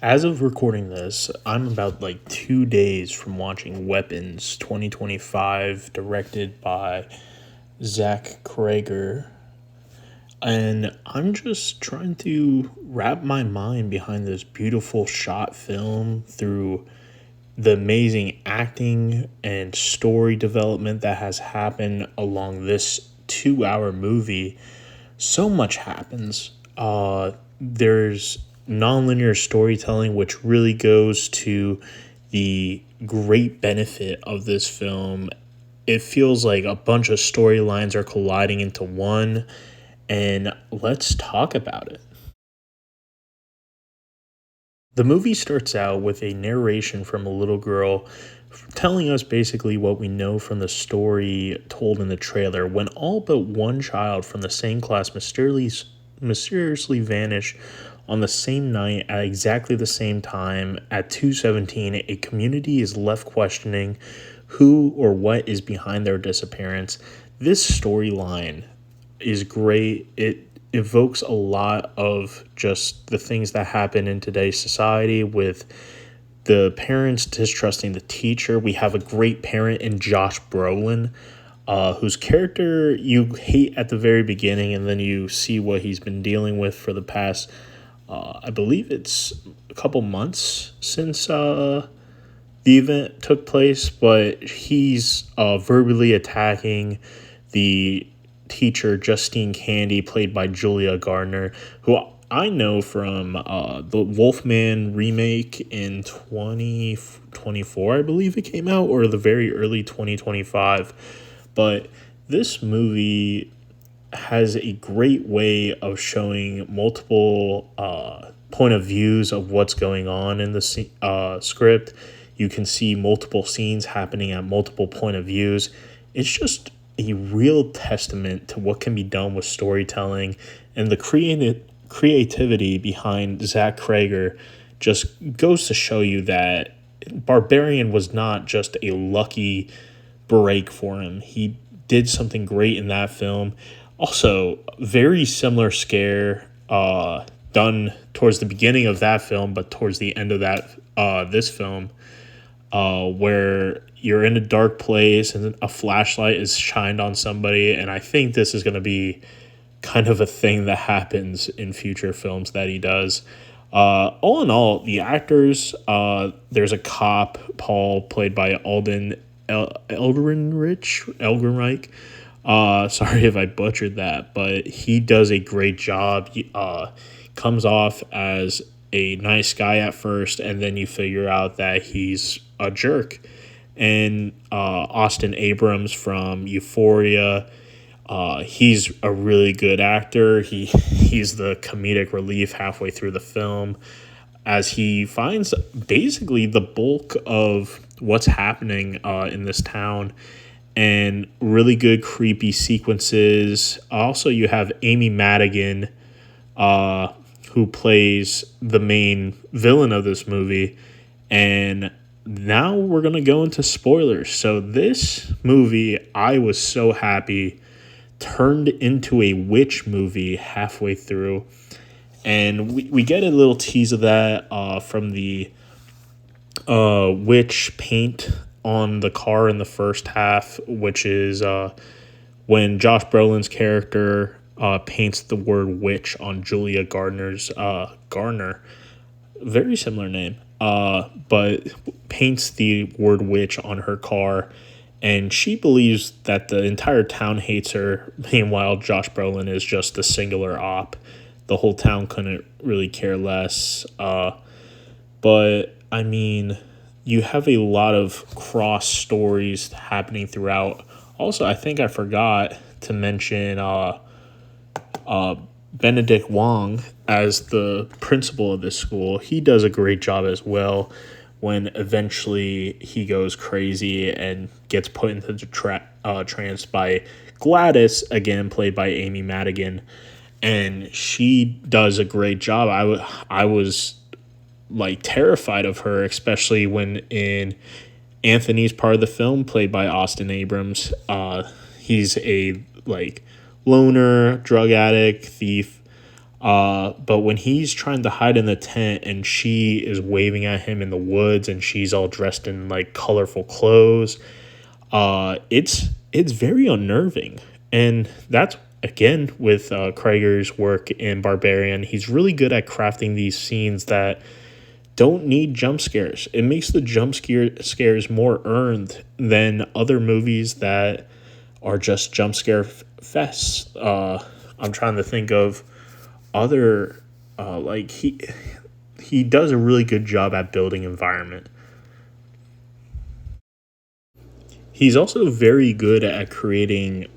As of recording this, I'm about like 2 days from watching Weapons 2025, directed by Zach Krager. And I'm just trying to wrap my mind behind this beautiful shot film through the amazing acting and story development that has happened along this 2 hour movie. So much happens. There's nonlinear storytelling, which really goes to the great benefit of this film. It feels like a bunch of storylines are colliding into one, and let's talk about it. The movie starts out with a narration from a little girl telling us basically what we know from the story told in the trailer. When all but one child from the same class mysteriously vanish on the same night at exactly the same time at 2:17, a community is left questioning who or what is behind their disappearance. This storyline is great. It evokes a lot of just the things that happen in today's society with the parents distrusting the teacher. We have a great parent in Josh Brolin, whose character you hate at the very beginning, and then you see what he's been dealing with for the past, I believe it's a couple months since the event took place, but he's verbally attacking the teacher, Justine Candy, played by Julia Gardner, who I know from the Wolfman remake in 2024, I believe it came out, or the very early 2025. But this movie has a great way of showing multiple point of views of what's going on in the script. You can see multiple scenes happening at multiple point of views. It's just a real testament to what can be done with storytelling, and the creativity behind Zach Krager just goes to show you that Barbarian was not just a lucky break for him. He did something great in that film. Also, very similar scare done towards the beginning of that film, but towards the end of that this film, where you're in a dark place and a flashlight is shined on somebody. And I think this is going to be kind of a thing that happens in future films that he does. All in all, the actors, there's a cop, Paul, played by Alden Elgrenreich. Sorry if I butchered that, but he does a great job. He comes off as a nice guy at first, and then you figure out that he's a jerk. And Austin Abrams from Euphoria, he's a really good actor. He's the comedic relief halfway through the film, as he finds basically the bulk of what's happening in this town, and really good creepy sequences. Also, you have Amy Madigan, who plays the main villain of this movie. And now we're going to go into spoilers. So this movie, I was so happy, turned into a witch movie halfway through. And we get a little tease of that from the witch paint on the car in the first half, which is when Josh Brolin's character paints the word witch on Julia Gardner's Garner. Very similar name. But paints the word witch on her car, and she believes that the entire town hates her. Meanwhile, Josh Brolin is just the singular op. The whole town couldn't really care less. But, I mean, you have a lot of cross stories happening throughout. Also, I think I forgot to mention Benedict Wong as the principal of this school. He does a great job as well when eventually he goes crazy and gets put into the trance by Gladys, again played by Amy Madigan. And she does a great job. I was like terrified of her, especially when in Anthony's part of the film, played by Austin Abrams. He's a like loner, drug addict, thief. But when he's trying to hide in the tent and she is waving at him in the woods and she's all dressed in like colorful clothes, it's very unnerving. And that's again with Krieger's work in Barbarian. He's really good at crafting these scenes that don't need jump scares. It makes the scares more earned than other movies that are just jump scare fests. I'm trying to think of other like he does a really good job at building environment. He's also very good at creating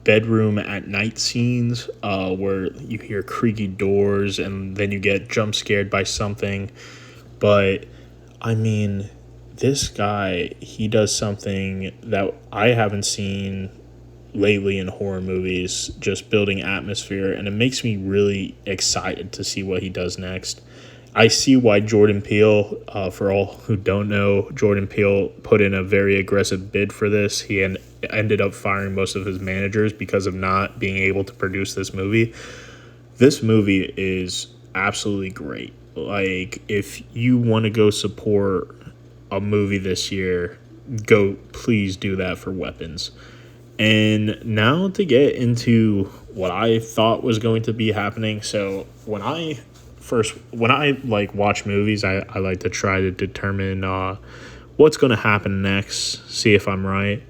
bedroom at night scenes where you hear creaky doors and then you get jump scared by something. But I mean, this guy, he does something that I haven't seen lately in horror movies, just building atmosphere, and it makes me really excited to see what he does next. I see why Jordan Peele, for all who don't know, Jordan Peele put in a very aggressive bid for this. Ended up firing most of his managers because of not being able to produce this movie. This movie is absolutely great. Like, if you want to go support a movie this year, go please do that for Weapons. And now to get into what I thought was going to be happening. So when I like watch movies, I like to try to determine what's going to happen next, see if I'm right.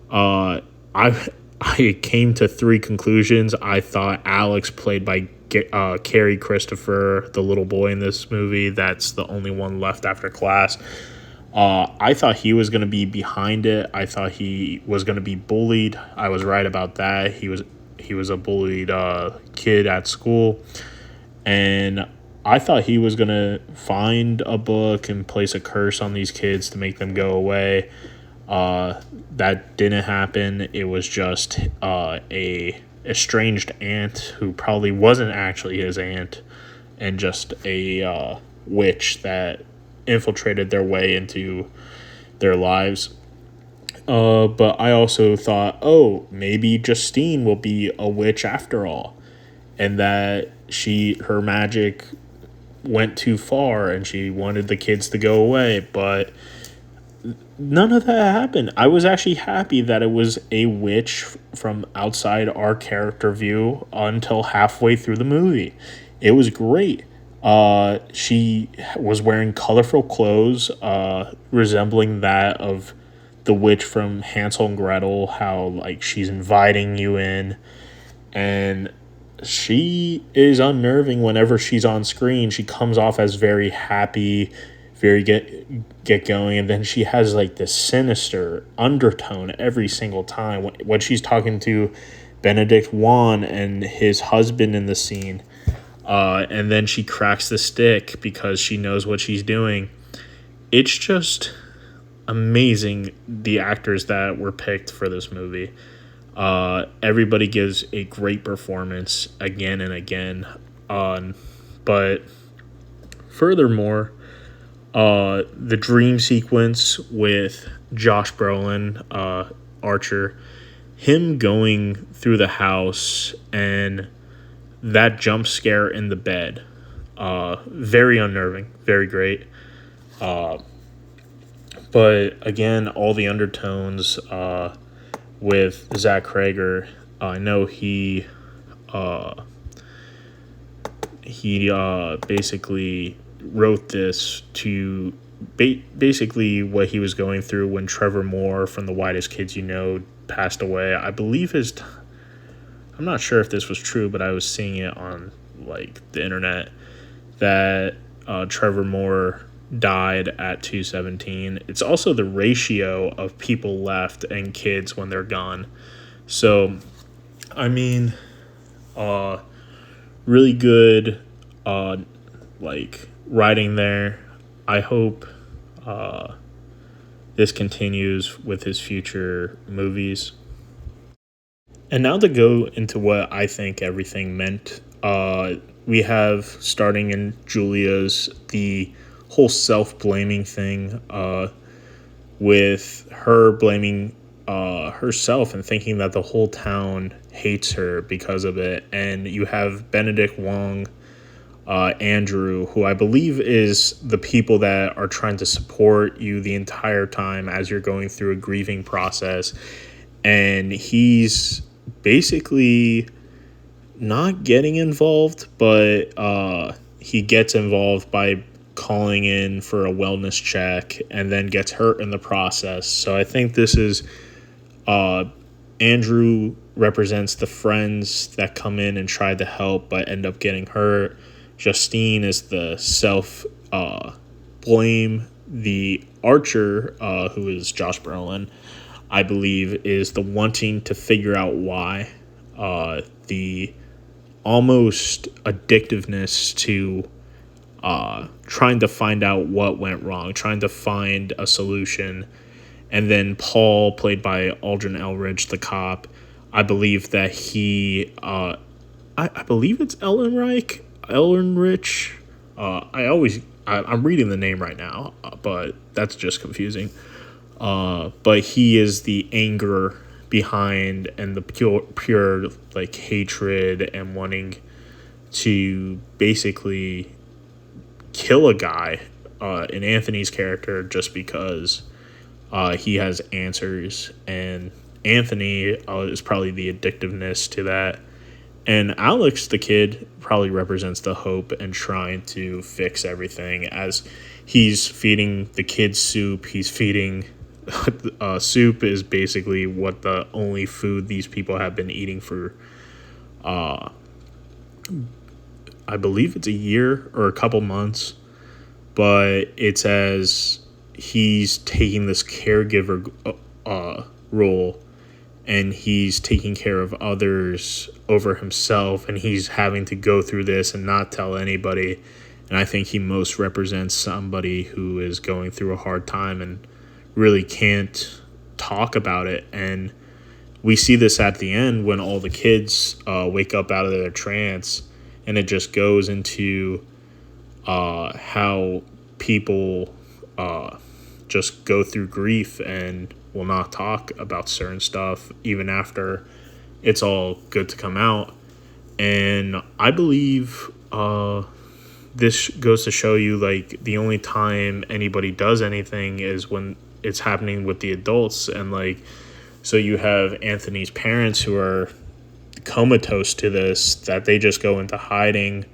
Uh, I I came to three conclusions. I thought Alex, played by Carrie Christopher, the little boy in this movie, that's the only one left after class. I thought he was going to be behind it. I thought he was going to be bullied. I was right about that. He was a bullied kid at school, and I thought he was going to find a book and place a curse on these kids to make them go away. That didn't happen. It was just a estranged aunt who probably wasn't actually his aunt, and just a witch that infiltrated their way into their lives. But I also thought, oh, maybe Justine will be a witch after all, and that her magic went too far and she wanted the kids to go away. But none of that happened. I was actually happy that it was a witch from outside our character view until halfway through the movie. It was great. She was wearing colorful clothes, resembling that of the witch from Hansel and Gretel, how like she's inviting you in, and she is unnerving whenever she's on screen. She comes off as very happy, very get going, and then she has like this sinister undertone every single time when she's talking to Benedict Wong and his husband in the scene. And then she cracks the stick because she knows what she's doing. It's just amazing, the actors that were picked for this movie. Everybody gives a great performance again and again. But furthermore, the dream sequence with Josh Brolin, Archer, him going through the house and that jump scare in the bed, very unnerving, very great. But again, all the undertones with Zach Cregger. I know he basically wrote this to basically what he was going through when Trevor Moore from The Whitest Kids You Know passed away. I believe I'm not sure if this was true, but I was seeing it on like the internet that Trevor Moore died at 217. It's also the ratio of people left and kids when they're gone. So, I mean, really good, like writing there. I hope this continues with his future movies. And now to go into what I think everything meant. We have, starting in Julia's, the whole self-blaming thing, with her blaming herself and thinking that the whole town hates her because of it. And you have Benedict Wong, Andrew, who I believe is the people that are trying to support you the entire time as you're going through a grieving process. And he's basically not getting involved, but he gets involved by calling in for a wellness check and then gets hurt in the process. So I think this is Andrew represents the friends that come in and try to help but end up getting hurt. Justine is the self blame. The Archer, who is Josh Brolin, I believe, is the wanting to figure out why. The almost addictiveness to trying to find out what went wrong, trying to find a solution. And then Paul, played by Aldrin Elridge, the cop, I believe that he, I believe it's Ellen Rich. I'm reading the name right now, but that's just confusing. But he is the anger behind and the pure like hatred and wanting to basically kill a guy in Anthony's character just because he has answers, and Anthony is probably the addictiveness to that. And Alex, the kid, probably represents the hope and trying to fix everything as he's feeding the kids soup. He's feeding soup is basically what the only food these people have been eating for, I believe it's a year or a couple months. But it's as he's taking this caregiver role, and he's taking care of others over himself, and he's having to go through this and not tell anybody. And I think he most represents somebody who is going through a hard time and really can't talk about it. And we see this at the end when all the kids wake up out of their trance, and it just goes into how people just go through grief and will not talk about certain stuff even after it's all good to come out. And I believe this goes to show you, like, the only time anybody does anything is when it's happening with the adults. And like, so you have Anthony's parents who are comatose to this, that they just go into hiding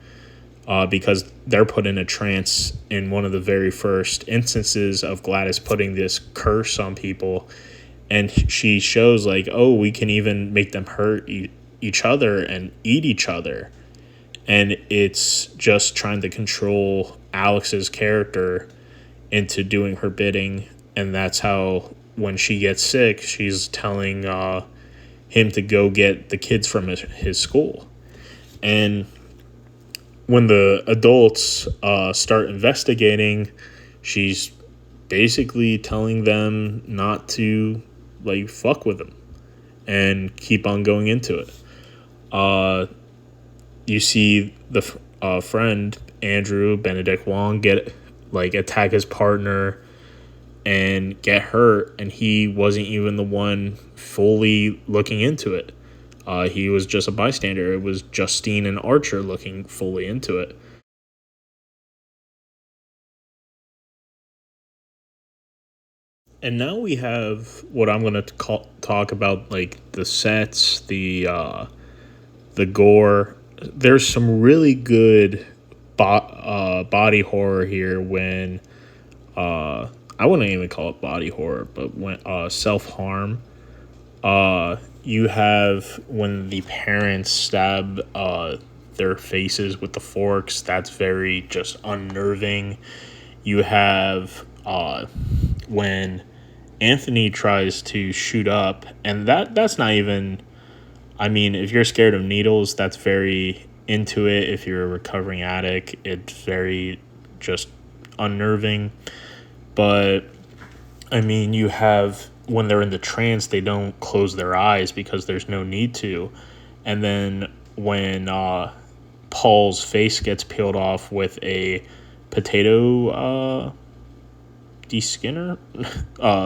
because they're put in a trance in one of the very first instances of Gladys putting this curse on people. And she shows like, oh, we can even make them hurt each other and eat each other. And it's just trying to control Alex's character into doing her bidding. And that's how, when she gets sick, she's telling him to go get the kids from his school. And when the adults start investigating, she's basically telling them not to like fuck with them and keep on going into it. You see the friend Andrew, Benedict Wong, attack his partner and get hurt, and he wasn't even the one fully looking into it. He was just a bystander. It was Justine and Archer looking fully into it. And now we have what I'm going to talk about, like the sets, the gore. There's some really good body horror here when I wouldn't even call it body horror, but when self-harm. You have when the parents stab their faces with the forks. That's very just unnerving. You have when Anthony tries to shoot up, and that's not even, I mean, if you're scared of needles, that's very into it. If you're a recovering addict, it's very just unnerving. But I mean, you have when they're in the trance, they don't close their eyes because there's no need to. And then when Paul's face gets peeled off with a potato safety Skinner,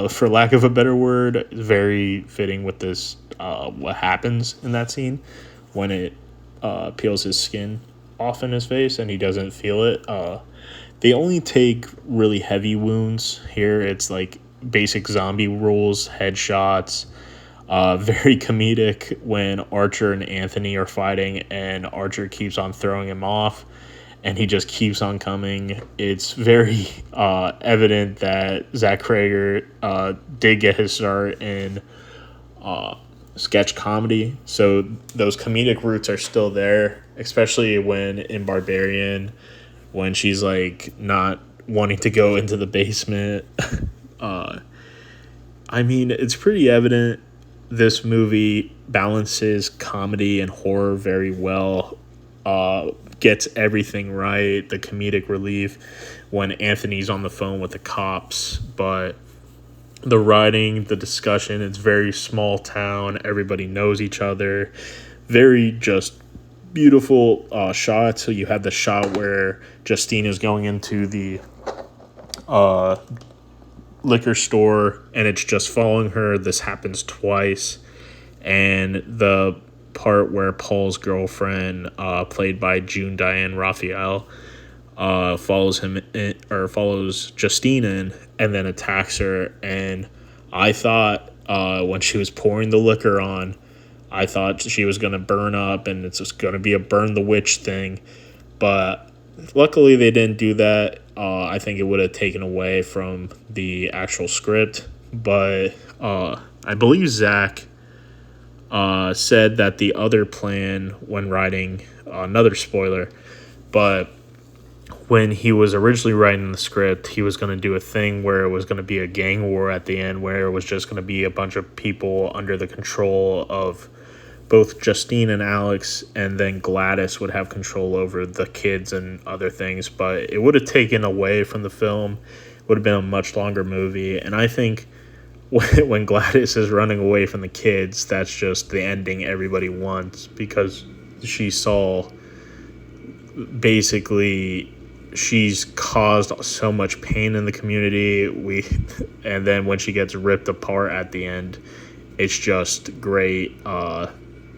for lack of a better word. Very fitting with this, what happens in that scene when it peels his skin off in his face and he doesn't feel it. They only take really heavy wounds here. It's like basic zombie rules, headshots. Very comedic when Archer and Anthony are fighting and Archer keeps on throwing him off and he just keeps on coming. It's very evident that Zach Crager did get his start in sketch comedy. So those comedic roots are still there, especially when in Barbarian, when she's like not wanting to go into the basement. I mean, it's pretty evident this movie balances comedy and horror very well, gets everything right, the comedic relief when Anthony's on the phone with the cops, but the writing, the discussion, it's very small town, everybody knows each other, very just beautiful shots. So you have the shot where Justine is going into the liquor store and it's just following her. This happens twice. And the part where Paul's girlfriend, played by June Diane Raphael, follows Justine in and then attacks her. And I thought when she was pouring the liquor on, I thought she was going to burn up and it's just going to be a burn the witch thing. But luckily they didn't do that. I think it would have taken away from the actual script. But I believe Zach said that the other plan when writing, another spoiler, but when he was originally writing the script, he was going to do a thing where it was going to be a gang war at the end, where it was just going to be a bunch of people under the control of both Justine and Alex, and then Gladys would have control over the kids and other things. But it would have taken away from the film. It would have been a much longer movie. And I think when Gladys is running away from the kids, that's just the ending everybody wants, because she saw basically she's caused so much pain in the community. And then when she gets ripped apart at the end, it's just great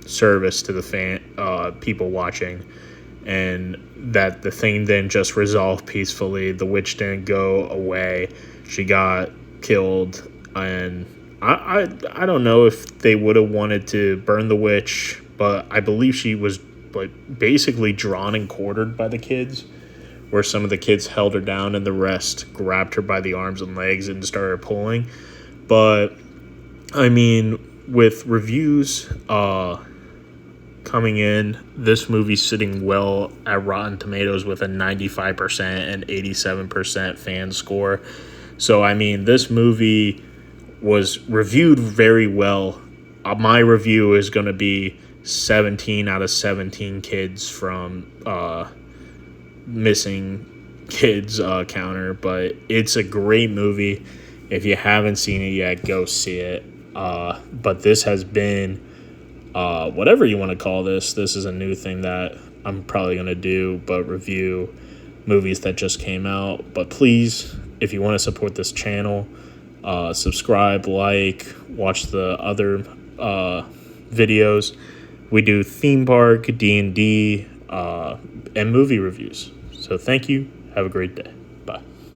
service to the people watching, and that the thing didn't just resolve peacefully. The witch didn't go away. She got killed. And I don't know if they would have wanted to burn the witch, but I believe she was like basically drawn and quartered by the kids, where some of the kids held her down and the rest grabbed her by the arms and legs and started pulling. But I mean, with reviews coming in, this movie's sitting well at Rotten Tomatoes with a 95% and 87% fan score. So I mean, this movie was reviewed very well. My review is going to be 17 out of 17 kids from missing kids counter, but it's a great movie. If you haven't seen it yet, go see it. But this has been, whatever you want to call this. This is a new thing that I'm probably going to do, but review movies that just came out. But please, if you want to support this channel, subscribe, like, watch the other videos. We do theme park, D&D, and movie reviews. So thank you. Have a great day.